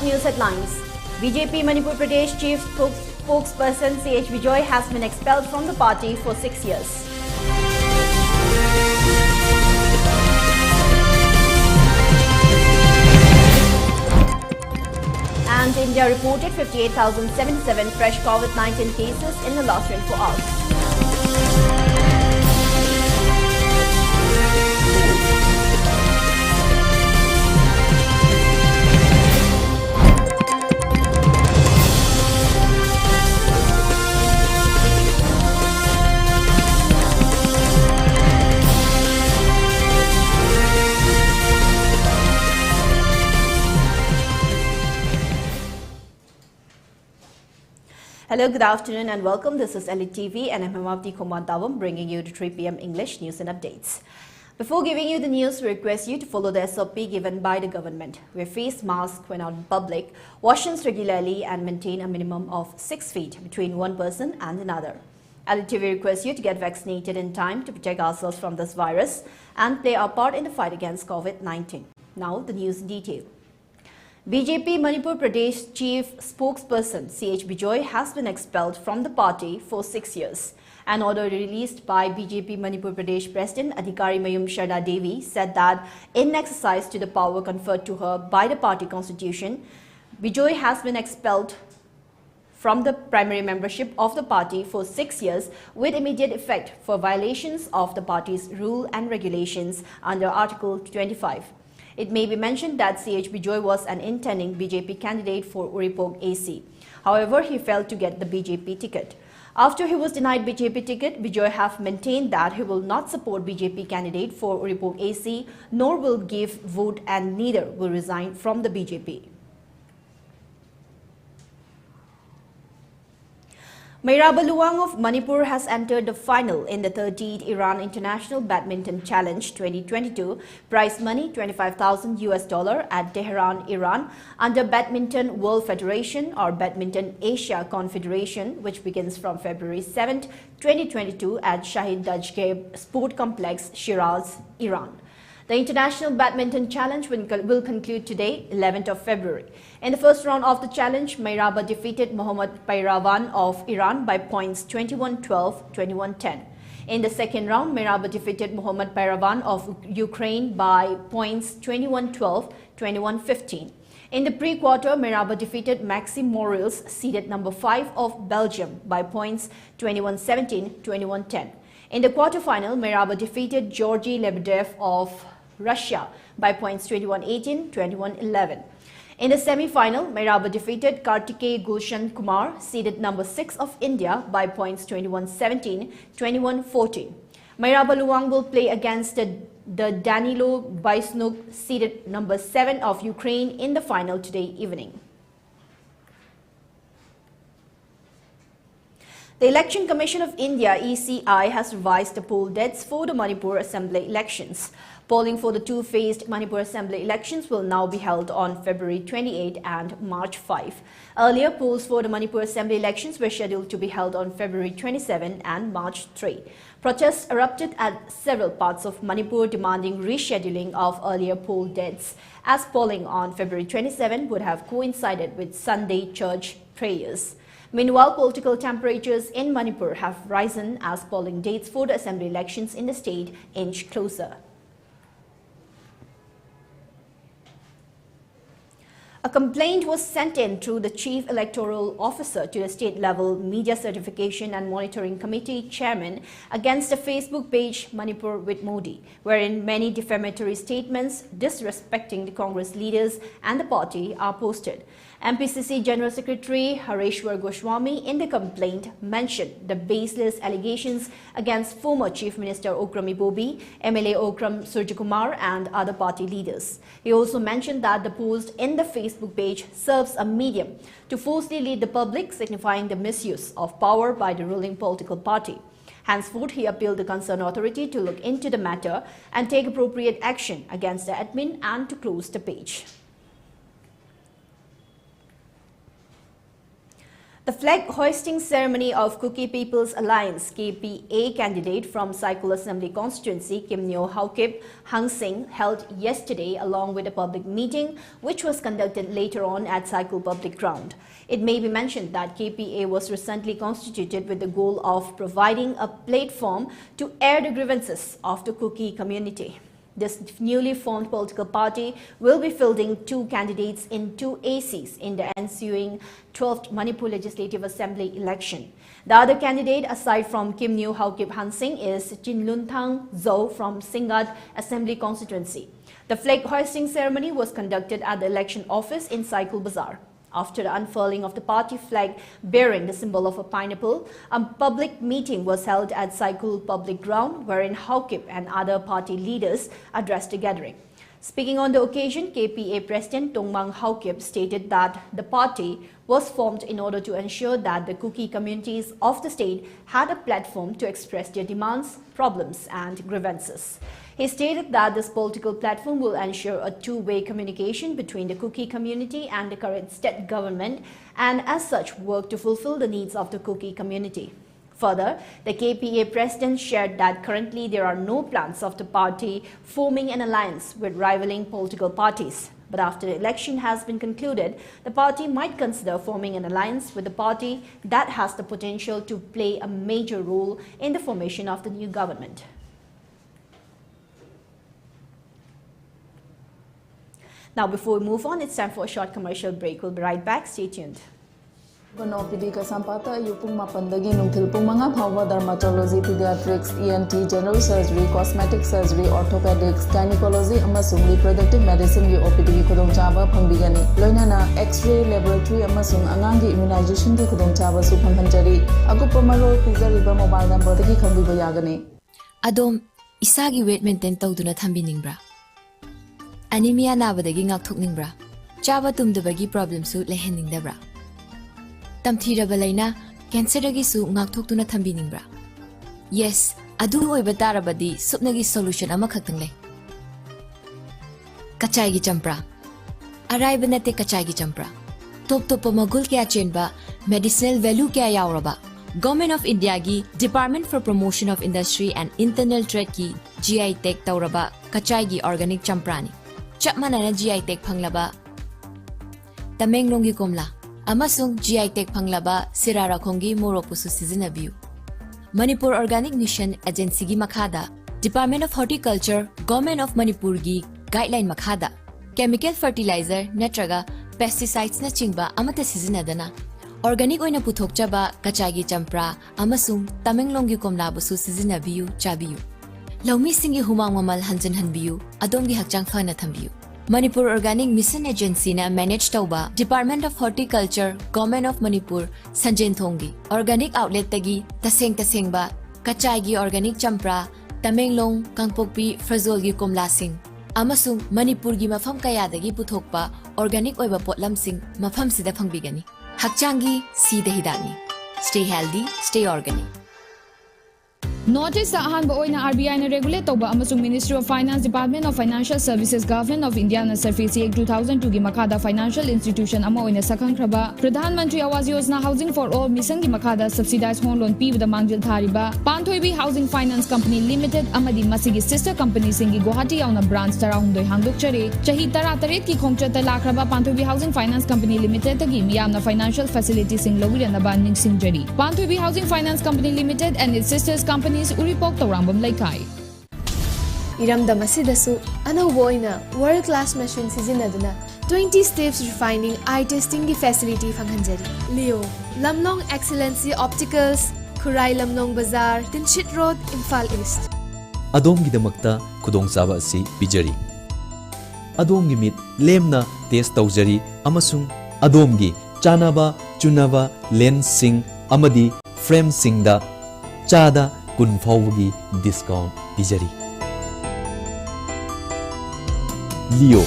top news headlines. BJP Manipur Pradesh Chief Spokesperson CH Bijoy has been expelled from the party for 6 years. And India reported 58,077 fresh COVID-19 cases in the last 24 hours. Hello, good afternoon and welcome. This is ELITETV and I'm Hemabati bringing you the 3 p.m. English news and updates. Before giving you the news, we request you to follow the SOP given by the government. Wear face masks when out in public, wash hands regularly and maintain a minimum of 6 feet between one person and another. ELITETV requests you to get vaccinated in time to protect ourselves from this virus and play our part in the fight against COVID-19. Now the news in detail. BJP Manipur Pradesh Chief Spokesperson CH Bijoy has been expelled from the party for 6 years. An order released by BJP Manipur Pradesh President Adhikari Mayum Sharda Devi said that in exercise to the power conferred to her by the party constitution, Bijoy has been expelled from the primary membership of the party for 6 years with immediate effect for violations of the party's rule and regulations under Article 25. It may be mentioned that CH Bijoy was an intending BJP candidate for Uripog AC. However, he failed to get the BJP ticket. After he was denied BJP ticket, Bijoy have maintained that he will not support BJP candidate for Uripog AC, nor will give vote and neither will resign from the BJP. Mairaba Luwang of Manipur has entered the final in the 30th Iran International Badminton Challenge 2022, prize money $25,000 at Tehran, Iran, under Badminton World Federation or Badminton Asia Confederation, which begins from February 7, 2022 at Shahid Dajgeb Sport Complex, Shiraz, Iran. The International Badminton Challenge will conclude today, 11th of February. In the first round of the challenge, Mairaba defeated Mohammad Pairavan of Iran by points 21-12, 21-10. In the second round, Mairaba defeated Mohammad Pairavan of Ukraine by points 21-12, 21-15. In the pre-quarter, Mairaba defeated Maxime Morils, seeded number 5 of Belgium by points 21-17, 21-10. In the quarterfinal, Mairaba defeated Georgy Lebedev of Russia by points 21-18, 21-11. In the semi-final, Mairaba defeated Kartikeya Gulshan Kumar, seeded number 6 of India by points 21-17, 21-14. Mairaba Luwang will play against the Danilo Baisnuk, seeded number 7 of Ukraine in the final today evening. The Election Commission of India (ECI) has revised the poll dates for the Manipur Assembly elections. Polling for the two-phased Manipur Assembly elections will now be held on February 28 and March 5. Earlier, polls for the Manipur Assembly elections were scheduled to be held on February 27 and March 3. Protests erupted at several parts of Manipur demanding rescheduling of earlier poll dates, as polling on February 27 would have coincided with Sunday church prayers. Meanwhile, political temperatures in Manipur have risen as polling dates for the assembly elections in the state inch closer. A complaint was sent in through the Chief Electoral Officer to the state-level Media Certification and Monitoring Committee Chairman against the Facebook page Manipur with Modi, wherein many defamatory statements disrespecting the Congress leaders and the party are posted. MPCC General Secretary Hareshwar Goswami in the complaint mentioned the baseless allegations against former Chief Minister Okrami Bobi, MLA Okram Surjakumar and other party leaders. He also mentioned that the post in the Facebook page serves a medium to falsely lead the public, signifying the misuse of power by the ruling political party. Henceforth, he appealed the concerned authority to look into the matter and take appropriate action against the admin and to close the page. The flag hoisting ceremony of Kuki People's Alliance KPA candidate from Cycle Assembly constituency Kim Nyo Haukip Hang Sing held yesterday along with a public meeting which was conducted later on at Cycle Public Ground. It may be mentioned that KPA was recently constituted with the goal of providing a platform to air the grievances of the Kuki community. This newly formed political party will be fielding 2 candidates in 2 ACs in the ensuing 12th Manipur Legislative Assembly election. The other candidate, aside from Kim Nyo Haukip Han Sing, is Jinlunthang Zhou from Singat Assembly constituency. The flag hoisting ceremony was conducted at the election office in Cycle Bazaar. After the unfurling of the party flag bearing the symbol of a pineapple, a public meeting was held at Cycle Public Ground wherein Haukip and other party leaders addressed the gathering. Speaking on the occasion, KPA President Tongmang Haukip stated that the party was formed in order to ensure that the Kuki communities of the state had a platform to express their demands, problems and grievances. He stated that this political platform will ensure a two-way communication between the Kuki community and the current state government and as such work to fulfill the needs of the Kuki community. Further, the KPA president shared that currently there are no plans of the party forming an alliance with rivaling political parties. But after the election has been concluded, the party might consider forming an alliance with a party that has the potential to play a major role in the formation of the new government. Now, before we move on, it's time for a short commercial break. We'll be right back. Stay tuned. OPD Kasampata Yupung Mapandagi Nungtil Pumanga Bhava Dermatology, Pediatrics, ENT, General Surgery, Cosmetic Surgery, Orthopedics, Gynecology, Amasung Reproductive Medicine Gi OPD Khudong Chaba Phangbigani. Loinana X-ray Laboratory Amasung Angangi Immunization Gi Khudong Chaba Su Phanghanjari. Agupa Marol Pizariba Mobile Number Dagi Khangbiba Yagani. Adom isagi weight maintain tawduna thambiningbra. Anemia nabadagi ngakthokningbra. Chaba tumdabagi problem su leheningdabra. Tamthiraba laina cancer dagi su ngakthokduna thambiningbra. Yes, adu oiba tarabadi supnagi solution ama khaktang lei. Kachai gi champra. Araiba nate kachai gi champra. Top magul kya chenba medicinal value kya yauraba. Government of India gi Department for Promotion of Industry and Internal Trade ki GI Tech tauraba kachai gi organic champrani. Chapmanana GI Tech phanglaba Tamenglong gi komla amasung GI Tech phanglaba Sirara khongi moropusu sizinabiu. Manipur Organic Mission Agency gi makhada Department of Horticulture Government of Manipur gi guideline makhada chemical fertilizer natraga pesticides na chingba amata sizinadana organic oina puthokchaba kachai gi champra amasung Tamenglong gi komla busu sizinabiu chabiu. Laumi singi humang mamal hanjan hanbiu, adongi hakchang fana thambiu. Manipur Organic Mission Agency na manage tauba Department of Horticulture, Government of Manipur, Sanjen Thongi. Organic outlet tagi taseng ba, kachai gi organic champra, Tamenglong, Kangpokpi, Frazol gi komlasing. Amasung Manipur gi mafam kaya dagi puthokpa organic oiba potlam sing mafam sida phangbigani. Hakchangi sida hidani. Stay healthy, stay organic. Notice the ahanba oina RBI na regulate toba amasung Ministry of Finance Department of Financial Services Government of India na Surface Act 2002 gi makada financial institution ama oina sakhangkraba Pradhan Mantri Awas Yojana Housing for All mission gi makada subsidized home loan pibada mangjil thariba Panthoibi Housing Finance Company Limited amadi masigi sister company singi Guwahati yauna branch tarahundoi hangdokchare chahi tara-taret ki khongchata lakraba Panthoibi Housing Finance Company Limited tagi miyamna financial facility sing lawiranaban ningsingjari Panthoibi Housing Finance Company Limited and its sisters company Uripok Taurambam Laikai. Iramdam asidasu anauba oina world class machine sizinaduna 20 steps refining eye testing gi facility phanghanjari. Leo Lamnong Excellency Opticals, Khurai Lamnong Bazaar, Tinshit Road, Imphal East. Adom gidamakta khudongchaba asi pijari. Adom gi mit lemna test taujari amasung adom gi chanaba chunaba lens sing amadi frame singda chada kun fawgi discount pijari. Leo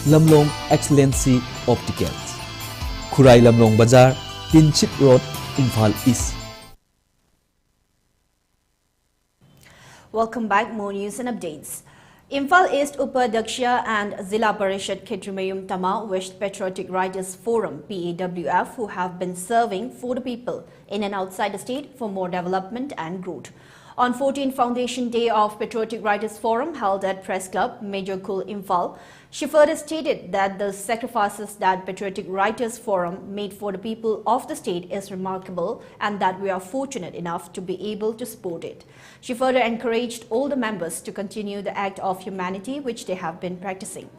Lamlong Excellency Opticals, Khurai Lamlong Bazaar, Tinchit Road, Imphal East. Welcome back. More news and updates. Imphal East Upadaksha and Zilla Parishad Khitrimayum Tama wished Patriotic Writers Forum PAWF, who have been serving for the people in and outside the state for more development and growth. On 14th Foundation Day of Patriotic Writers Forum held at Press Club, Major Kul Imphal, she further stated that the sacrifices that Patriotic Writers Forum made for the people of the state is remarkable and that we are fortunate enough to be able to support it. She further encouraged all the members to continue the act of humanity which they have been practicing.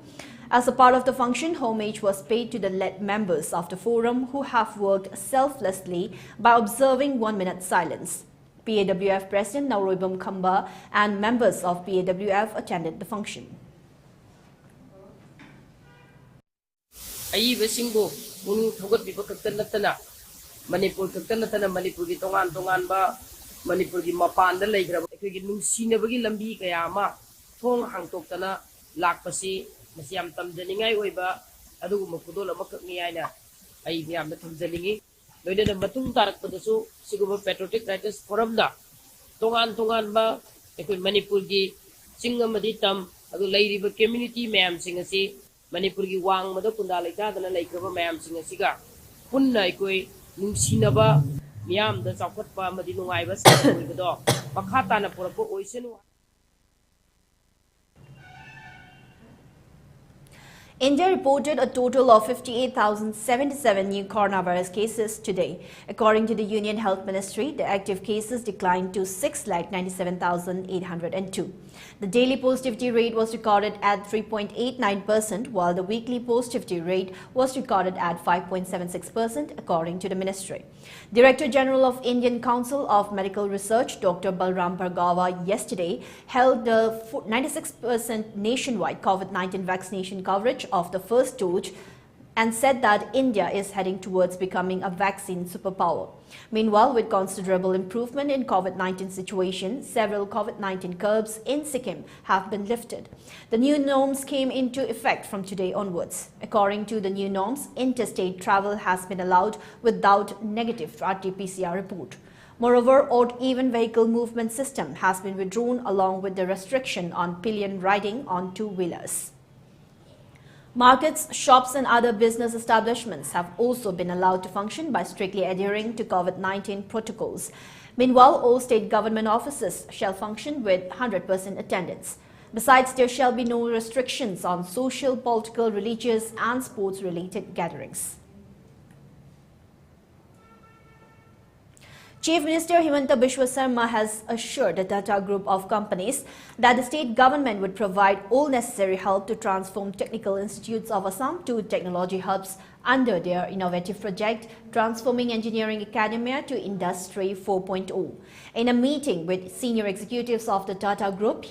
As a part of the function, homage was paid to the led members of the forum who have worked selflessly by observing 1 minute silence. PAWF President Nauroibam Khamba and members of PAWF attended the function. Ayibasingbo mung thogot biba kaktan natana Manipur kaktan natana Manipur gi tongan ba Manipur gi mapan da leigraba ekoi gi nungsinabagi lambi kaya ma thong hangtoktana lakpasi masiam tamjaningai oiba aduguma khudol amakak ngiaina ai miam na thamjaningi loida matung tarak padasu siguba Patriotic Writers Forum da tongan ba ekoi Manipur gi singamadi tam adu leiriba community mayam singasi Manipur gi wang mada punda laita dana laikraba mayam singa siga punna ikoi nungsinaba miyam da chawkhatpa madi nungaiba saboido makhata na porapa oisenu. India reported a total of 58,077 new coronavirus cases today. According to the Union Health Ministry, the active cases declined to 6,97,802. The daily positivity rate was recorded at 3.89%, while the weekly positivity rate was recorded at 5.76%, according to the ministry. Director General of Indian Council of Medical Research, Dr. Balram Bhargava, yesterday held the 96% nationwide COVID-19 vaccination coverage of the first dose and said that India is heading towards becoming a vaccine superpower. Meanwhile, with considerable improvement in COVID-19 situation, several COVID-19 curbs in Sikkim have been lifted. The new norms came into effect from today onwards. According to the new norms, interstate travel has been allowed without negative RT-PCR report. Moreover, odd-even vehicle movement system has been withdrawn along with the restriction on pillion riding on two-wheelers. Markets, shops and other business establishments have also been allowed to function by strictly adhering to COVID-19 protocols. Meanwhile, all state government offices shall function with 100% attendance. Besides, there shall be no restrictions on social, political, religious and sports-related gatherings. Chief Minister Himanta Biswa Sarma has assured the Tata Group of companies that the state government would provide all necessary help to transform technical institutes of Assam to technology hubs under their innovative project, Transforming Engineering Academia to Industry 4.0. In a meeting with senior executives of the Tata Group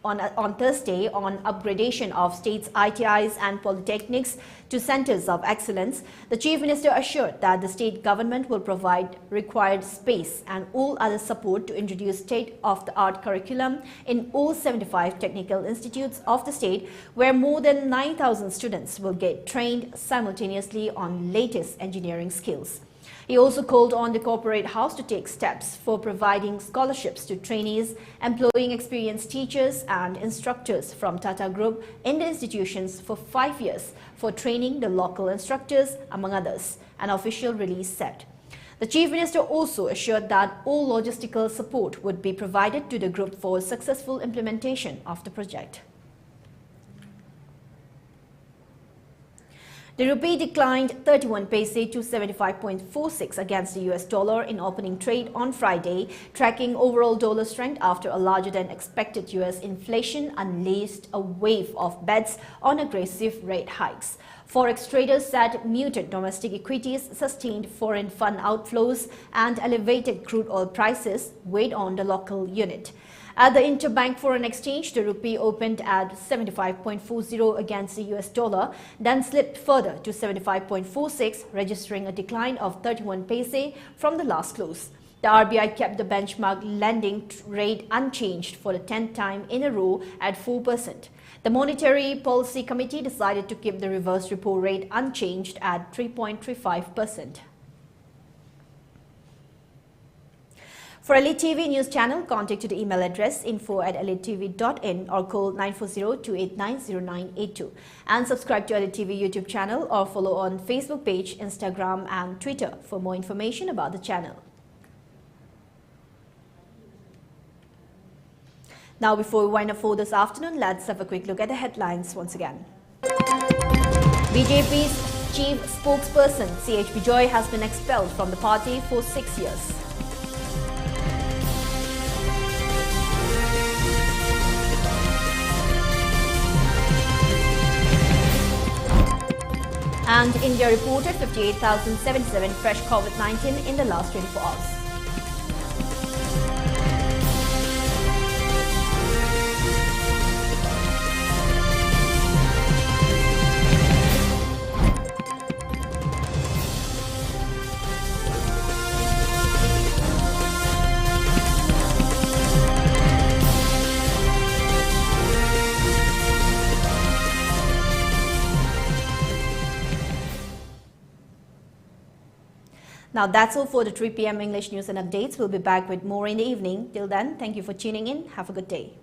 on Thursday on upgradation of states' ITIs and polytechnics to centers of excellence, the Chief Minister assured that the state government will provide required space and all other support to introduce state-of-the-art curriculum in all 75 technical institutes of the state, where more than 9,000 students will get trained simultaneously on latest engineering skills. He also called on the corporate house to take steps for providing scholarships to trainees, employing experienced teachers and instructors from Tata Group in the institutions for 5 years for training the local instructors, among others, an official release said. The Chief Minister also assured that all logistical support would be provided to the group for successful implementation of the project. The rupee declined 31 paise to 75.46 against the US dollar in opening trade on Friday, tracking overall dollar strength after a larger than expected US inflation unleashed a wave of bets on aggressive rate hikes. Forex traders said muted domestic equities, sustained foreign fund outflows and elevated crude oil prices weighed on the local unit. At the interbank foreign exchange, the rupee opened at 75.40 against the US dollar, then slipped further to 75.46, registering a decline of 31 paise from the last close. The RBI kept the benchmark lending rate unchanged for the 10th time in a row at 4%. The Monetary Policy Committee decided to keep the reverse repo rate unchanged at 3.35%. For Elite TV News Channel, contact to the email address info@elitetv.in or call 940-289-0982. And subscribe to Elite TV YouTube channel or follow on Facebook page, Instagram and Twitter for more information about the channel. Now, before we wind up for this afternoon, let's have a quick look at the headlines once again. BJP's chief spokesperson, CH Bijoy, has been expelled from the party for 6 years. And India reported 58,077 fresh COVID-19 in the last 24 hours. Now that's all for the 3 p.m. English news and updates. We'll be back with more in the evening. Till then, thank you for tuning in. Have a good day.